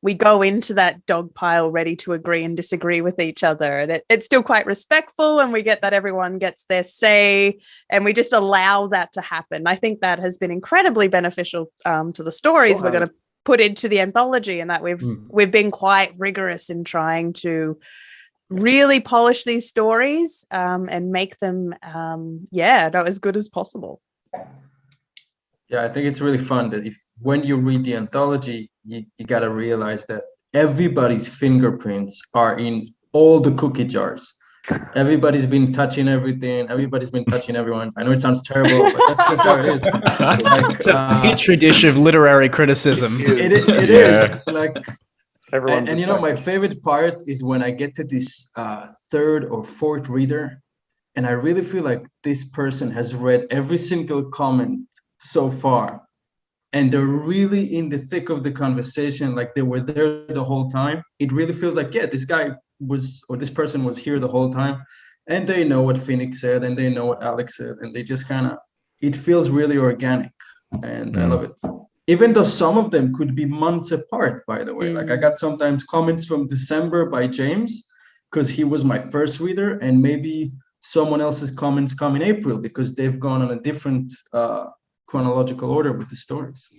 we go into that dog pile ready to agree and disagree with each other. And it's still quite respectful, and we get that everyone gets their say, and we just allow that to happen. I think that has been incredibly beneficial to the stories we're going to put into the anthology, and that we've been quite rigorous in trying to really polish these stories and make them as good as possible. Yeah, I think it's really fun that when you read the anthology, you got to realize that everybody's fingerprints are in all the cookie jars. Everybody's been touching everything. Everybody's been touching everyone. I know it sounds terrible, but that's just how it is. It's a petri dish of literary criticism. It is. Like, Everyone. and my favorite part is when I get to this 3rd or 4th reader, and I really feel like this person has read every single comment so far, and they're really in the thick of the conversation, like they were there the whole time. It really feels like, yeah, this person was here the whole time, and they know what Phoenix said, and they know what Alex said, and they just it feels really organic, and I love it. Even though some of them could be months apart, by the way. Like I got sometimes comments from December by James, because he was my first reader, and maybe someone else's comments come in April because they've gone on a different chronological order with the stories.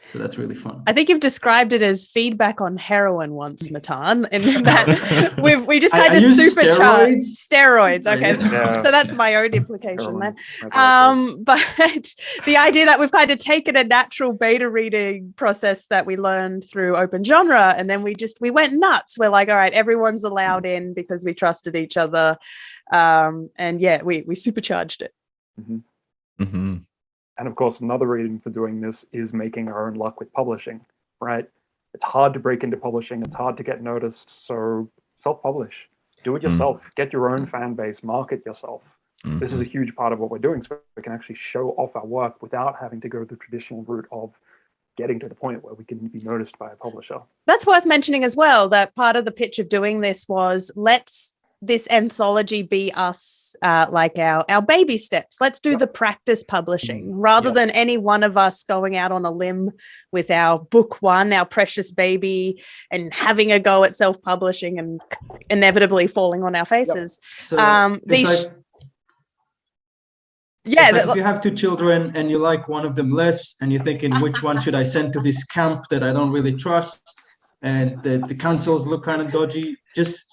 So that's really fun. I think you've described it as feedback on heroin once, Matan, and that we just kind of supercharge steroids. Okay, Yeah. So that's my own implication Heroin. then. But the idea that we've kind of taken a natural beta reading process that we learned through open genre, and then we went nuts. We're like, all right, everyone's allowed in because we trusted each other, and we supercharged it. Mm-hmm. Mm-hmm. And of course, another reason for doing this is making our own luck with publishing, right? It's hard to break into publishing. It's hard to get noticed. So self-publish, do it yourself, get your own fan base, market yourself. This is a huge part of what we're doing. So we can actually show off our work without having to go the traditional route of getting to the point where we can be noticed by a publisher. That's worth mentioning as well, that part of the pitch of doing this was let's this anthology be us like our baby steps. Let's do the practice publishing rather than any one of us going out on a limb with our book one, our precious baby, and having a go at self-publishing and inevitably falling on our faces. So These if you have two children and you like one of them less and you're thinking which one should I send to this camp that I don't really trust, and the councils look kind of dodgy, just,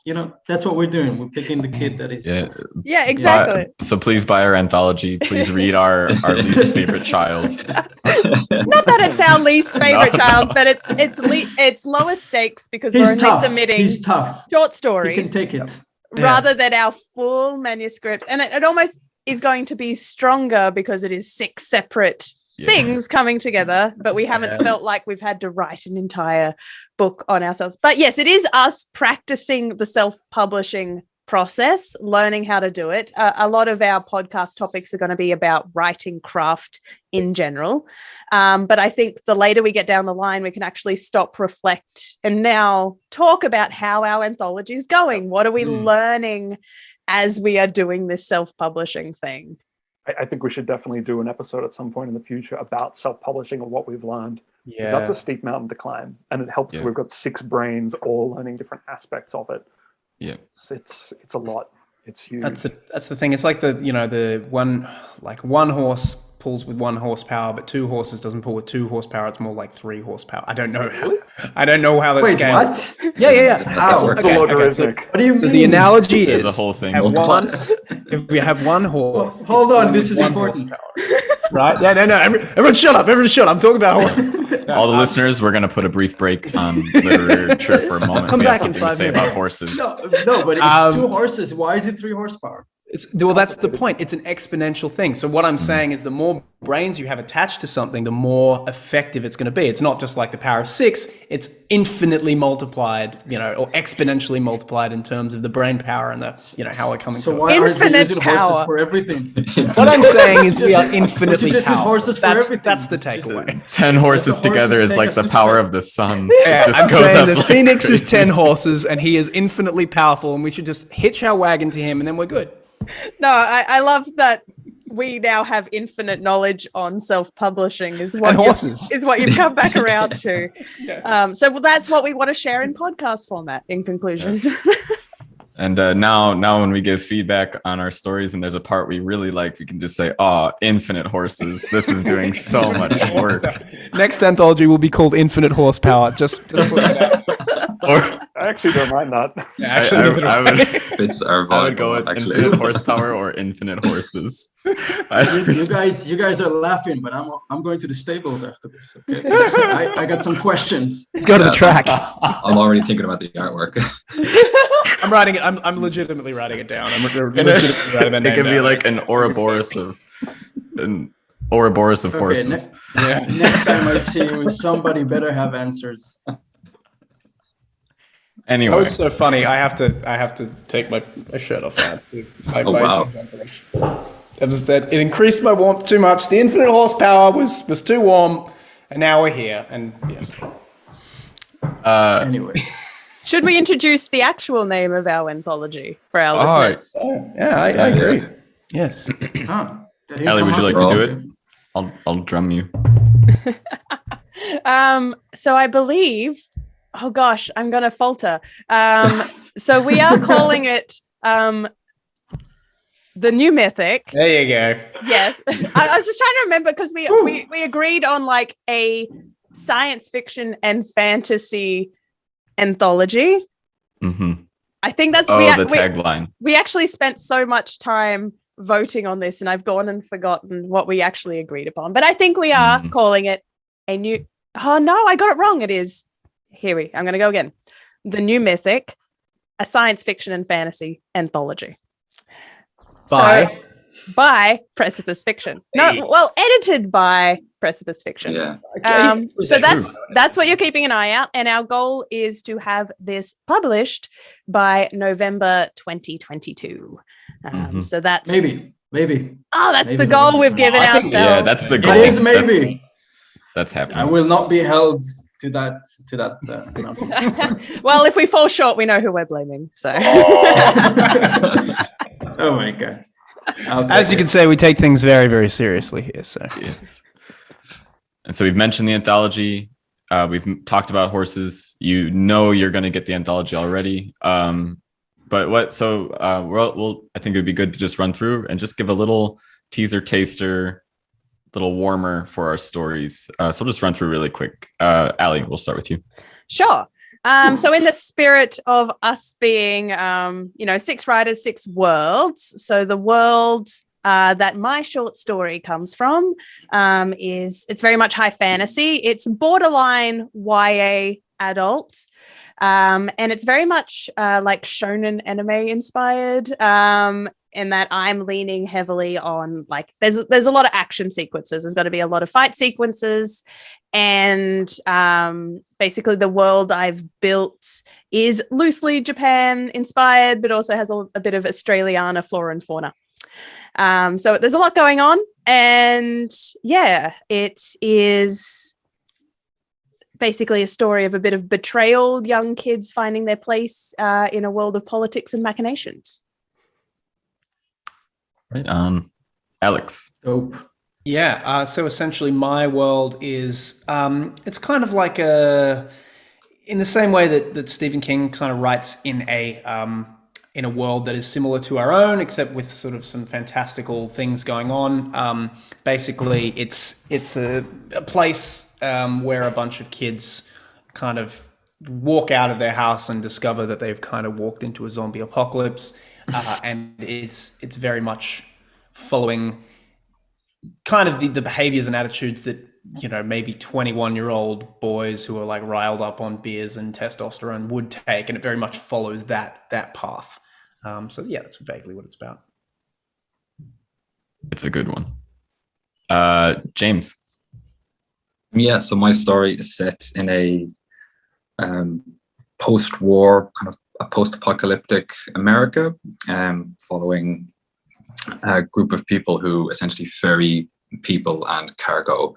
that's what we're doing. We're picking the kid that is. Yeah, exactly. So please buy our anthology. Please read our least favorite child. Not that it's our least favorite child, but it's lower stakes because we're only submitting He's tough. short stories. He can take it. Rather than our full manuscripts. And it almost is going to be stronger because it is 6 separate things coming together, but we haven't felt like we've had to write an entire book on ourselves. But yes, it is us practicing the self-publishing process, learning how to do it. A lot of our podcast topics are going to be about writing craft in general. But I think the later we get down the line, we can actually stop, reflect, and now talk about how our anthology is going. What are we learning as we are doing this self-publishing thing? I think we should definitely do an episode at some point in the future about self-publishing and what we've learned. Yeah. That's a steep mountain to climb, and it helps. We've got 6 brains all learning different aspects of it. Yeah, it's a lot. It's huge. That's the thing. It's like the one horse pulls with 1 horsepower, but 2 horses doesn't pull with 2 horsepower. It's more like 3 horsepower. I don't know how that scales. What? Yeah. That's Okay, so What do you mean? the analogy is There's a whole thing. if we have 1 horse. Hold on, this is important. Right? Yeah, no. Everyone shut up. I'm talking about horses. All the listeners, we're going to put a brief break on literature for a moment. Come we back have in something to 5 say minutes. about horses. No, but it's 2 horses. Why is it 3 horsepower? That's the point. It's an exponential thing. So what I'm saying is the more brains you have attached to something, the more effective it's going to be. It's not just like the power of 6. It's infinitely multiplied, or exponentially multiplied in terms of the brain power and the, how we're coming So to why aren't we Infinite using power. horses for everything? What I'm saying is we are infinitely just use powerful. horses for everything. That's the Just- takeaway. 10 horses The horses together is take like us the to power strength. of the sun. Yeah, Just I'm goes saying up that like Phoenix is crazy. 10 horses and he is infinitely powerful, and we should just hitch our wagon to him and then we're good. No, I love that we now have infinite knowledge on self-publishing is what And horses. is what you've come back around to. So that's what we want to share in podcast format in conclusion. And now when we give feedback on our stories and there's a part we really like, we can just say, infinite horses. This is doing so much work. Next anthology will be called Infinite Horsepower. Just put it out. Or I actually don't mind that. Fits our I would go vibe, with actually. infinite horsepower or infinite horses. You guys are laughing, but I'm going to the stables after this. Okay, I got some questions. Let's go to the track. I'm already thinking about the artwork. I'm writing it. I'm legitimately writing it down. I'm legitimately writing that It name could be down. like an Ouroboros of horses. Yeah. Next time I see you, somebody better have answers. Anyway, That was so funny. I have to take my shirt off now. Wow. It increased my warmth too much. The infinite horsepower was too warm, and now we're here. And yes, Anyway, Should we introduce the actual name of our anthology for our listeners? I agree. Yes. Ellie, would you like to do it? I'll drum you. So I believe, oh gosh, I'm going to falter. So we are calling it the new Mythic. There you go. Yes. I was just trying to remember because we agreed on like a science fiction and fantasy anthology. Mm-hmm. I think that's the tagline. We actually spent so much time voting on this and I've gone and forgotten what we actually agreed upon. But I think we are calling it a new... Oh, no, I got it wrong. It is... I'm going to go again. The New Mythic, a science fiction and fantasy anthology. By Precipice Fiction. Edited by Precipice Fiction. Yeah. So that's what you're keeping an eye out. And our goal is to have this published by November 2022. So that's maybe. Oh, that's Maybe the goal we've given I ourselves. think, yeah, that's the goal. It is maybe. That's happening. I will not be held that announcement. Sorry. Well, if we fall short, we know who we're blaming. So, Oh my god! As you can say, we take things very, very seriously here. So, Yes. And so we've mentioned the anthology. We've talked about horses. You know you're going to get the anthology already. But what? So we'll. I think it would be good to just run through and just give a little teaser, taster, little warmer for our stories. So we'll just run through really quick. Ali, we'll start with you. sure. So in the spirit of us being, 6 writers, 6 worlds. So the world that my short story comes from it's very much high fantasy. It's borderline YA adult. And it's very much like shonen anime inspired. In that I'm leaning heavily on like there's a lot of action sequences. There's got to be a lot of fight sequences. And basically the world I've built is loosely Japan inspired, but also has a bit of Australiana flora and fauna. So there's a lot going on. And yeah, it is basically a story of a bit of betrayal, young kids finding their place in a world of politics and machinations. Right. Alex. Dope. yeah. So essentially, my world is it's kind of like in the same way that Stephen King kind of writes in a world that is similar to our own, except with sort of some fantastical things going on. Basically, it's a place where a bunch of kids kind of walk out of their house and discover that they've kind of walked into a zombie apocalypse, and it's very much following kind of the behaviors and attitudes that maybe 21-year-old boys who are like riled up on beers and testosterone would take, and it very much follows that path. So yeah, that's vaguely what it's about. It's a good one. James. Yeah, so my story is set in a post-war kind of a post-apocalyptic America, following a group of people who essentially ferry people and cargo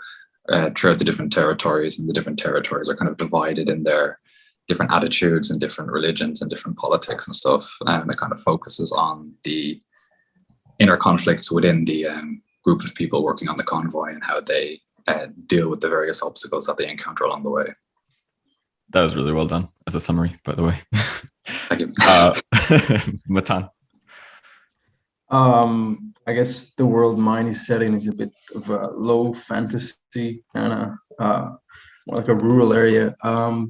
throughout the different territories, and the different territories are kind of divided in their different attitudes and different religions and different politics and stuff. And it kind of focuses on the inner conflicts within the group of people working on the convoy and how they deal with the various obstacles that they encounter along the way. That was really well done as a summary, by the way. Thank you. Matan. I guess the world mine is setting is a bit of a low fantasy kind of like a rural area.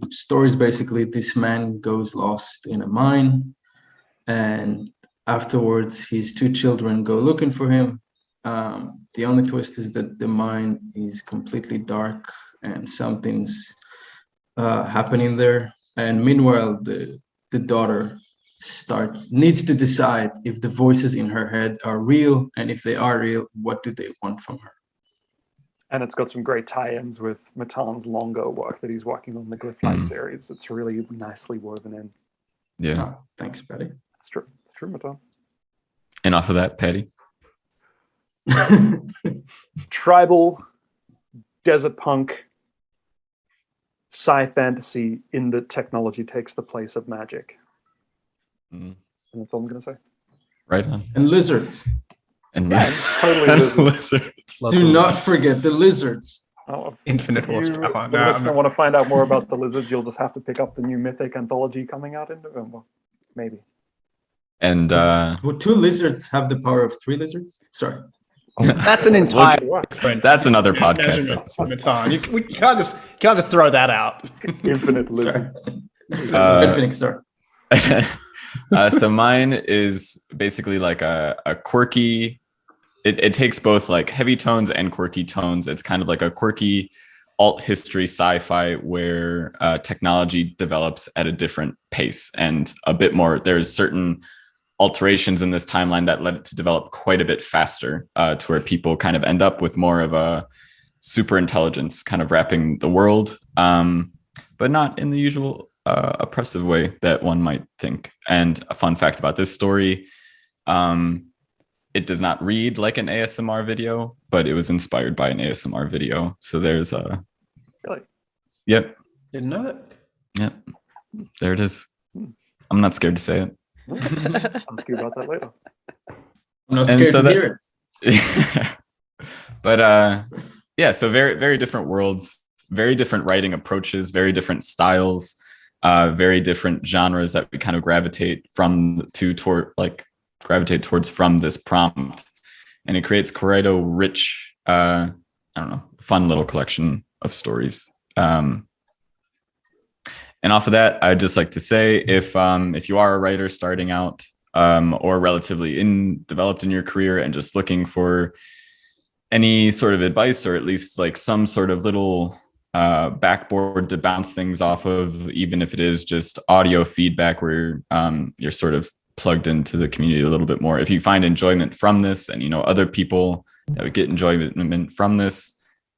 Stories basically, this man goes lost in a mine, and afterwards his 2 children go looking for him. The only twist is that the mine is completely dark and something's happening there. And meanwhile, the daughter needs to decide if the voices in her head are real, and if they are real, what do they want from her? And it's got some great tie-ins with Matan's longer work that he's working on, the Glyphlight series. It's really nicely woven in. Yeah. Thanks, Patty. It's true, Matan. And off of that, Patty. Tribal, desert punk, sci-fantasy in that technology takes the place of magic. And that's all I'm going to say. Right on. And lizards. And Totally lizards. Do not forget the lizards. Oh, Infinite horsepower. If you want to find out more about the lizards, you'll just have to pick up the new Mythic anthology coming out in November. Maybe. And Would 2 lizards have the power of 3 lizards? Sorry. That's an entire different. That's another podcast episode. You can't just throw that out. Infinite lizard. Phoenix, sorry. So mine is basically like a quirky. It takes both like heavy tones and quirky tones. It's kind of like a quirky alt history sci-fi where technology develops at a different pace and a bit more. There's certain alterations in this timeline that led it to develop quite a bit faster, to where people kind of end up with more of a super intelligence kind of wrapping the world, but not in the usual oppressive way that one might think. And a fun fact about this story, it does not read like an ASMR video, but it was inspired by an ASMR video. So there's a... Really? Yep. Didn't know that. Yep. There it is. I'm not scared to say it. I'll ask you about that later. I'm not And scared so to that- hear it. But yeah, so very, very different worlds, very different writing approaches, very different styles, very different genres that we kind of gravitate towards from this prompt. And it creates quite a rich, fun little collection of stories. And off of that, I'd just like to say, if you are a writer starting out or relatively developed in your career and just looking for any sort of advice, or at least like some sort of little backboard to bounce things off of, even if it is just audio feedback where you're sort of plugged into the community a little bit more. If you find enjoyment from this and you know other people that would get enjoyment from this,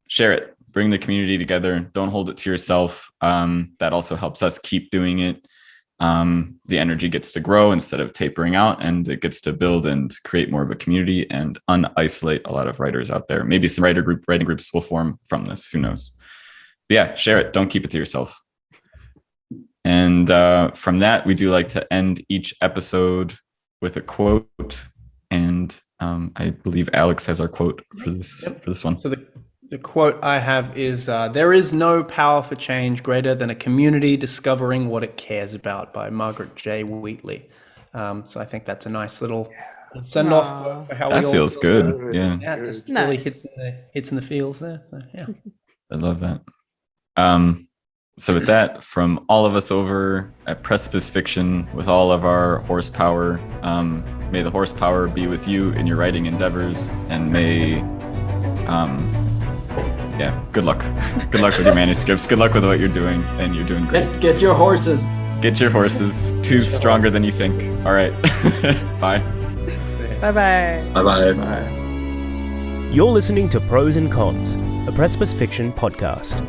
share it. Bring the community together. Don't hold it to yourself. That also helps us keep doing it. The energy gets to grow instead of tapering out, and it gets to build and create more of a community and un-isolate a lot of writers out there. Maybe some writing groups will form from this. Who knows? But yeah, share it. Don't keep it to yourself. And from that, we do like to end each episode with a quote. And I believe Alex has our quote for this one. So the quote I have is, "There is no power for change greater than a community discovering what it cares about," by Margaret J. Wheatley. So I think that's a nice little send off for how That we feels good. Yeah. Yeah, just Nice. really hits in the feels there. So, yeah. I love that. So with that, from all of us over at Precipice Fiction, with all of our horsepower, may the horsepower be with you in your writing endeavors, and may, good luck. Good luck with your manuscripts. Good luck with what you're doing, and you're doing great. Get your horses. Get your horses. Two's stronger than you think. All right. Bye. Bye-bye. Bye-bye. Bye. You're listening to Pros and Cons, a Precipice Fiction podcast.